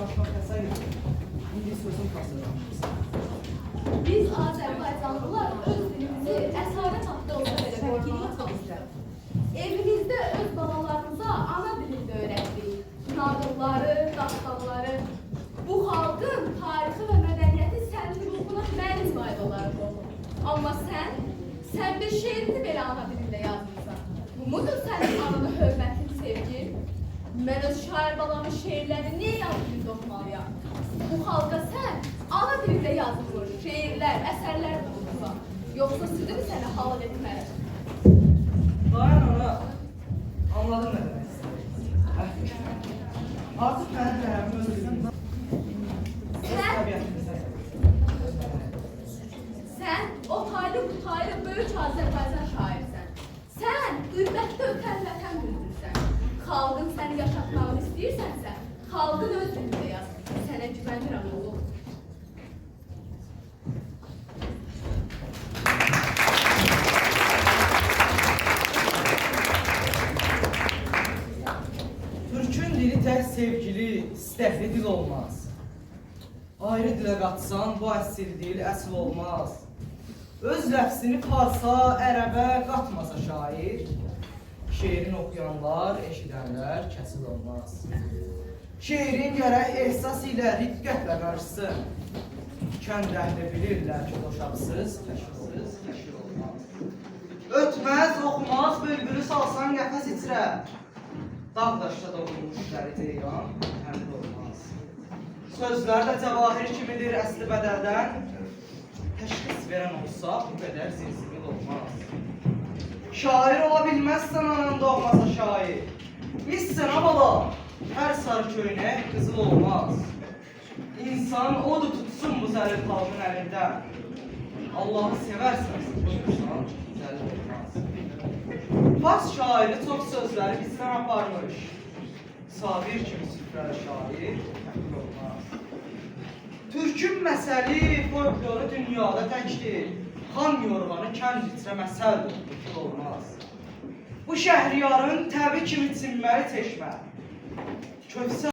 danışmaq təsəvvür İngilis sözün tasarlanmışsın. Biz Azərbaycanlılar öz dilimizi əsarət haqqı olsa belə qorxmaq istəyir. Evimizdə öz balalarımıza ana dilində öyrətdik. Nağılları, dastanları. Bu xalqın tarixi və mədəniyyəti sənin ruhuna mənim faydaları olur. Amma sən bir şeirini belə ana dilində yazmısan. Bu mudur sənin anına hörmətin, sevgin? Mən öz şair balamın şeirlərini niyə yaz dilində oxumalıyam? Bu xalqa sən ana dilində yazılmış şeirlər, əsərlər bulursan. Yoxsa südü mü sənə halal etməli? Dayan ana, anladın nə demək istəyirəm. Artıq mənim tərəfim özlüyüm. Sən o taylı qutaylı böyük Azərbaycan şairsən. Sən qürbətdə ötən vətən düzdürsən. Xalqın səni yaşatmağını istəyirsənsə, xalqın öz dilində yaz. Sənə güvənirəm oğlum. Türkün dili tək sevgili, istəkli dil olmaz. Ayrı dilə qatsan, bu əsl dil əsl olmaz. Öz ləfsini farsa, ərəbə qatmasa şair, şeirin oxuyanlar, eşidənlər kəsil olmaz. Şeirin gərək ehsas ilə riqqətlə qarşısın. Kəndlərdə bilirlər ki, boşaqsız, təşkil olmaz. Ötməz, oxumaz, bülbülü salsan qəfəs içrə. Dağdaşda doğulmuş dəri ceyran, həmd olmaz. Sözlər də cəvahir kimidir əsli bədəldən. Təşxis verən olsa, bu qədər zilzimil olmaz. Şair ola bilməzsən anan doğmasa şair. Missən abala, hər sarı köynək qızıl olmaz. İnsan odu tutsun bu zəlil xalqın əlindən. Allahı sevərsən, tutmuşsan, zəlil olmaz. Fars şairi çox sözləri bizdən aparmış. Sabir kimi süfrəli şair, təqdir olmaz. Türkün məsəli, folkloru dünyada təkdir. Xan yorğanı kənd içrə məsəldir, mümkün olmaz. Bu şəhriyarın təbi kimi çinməli çeşmə. Köfsə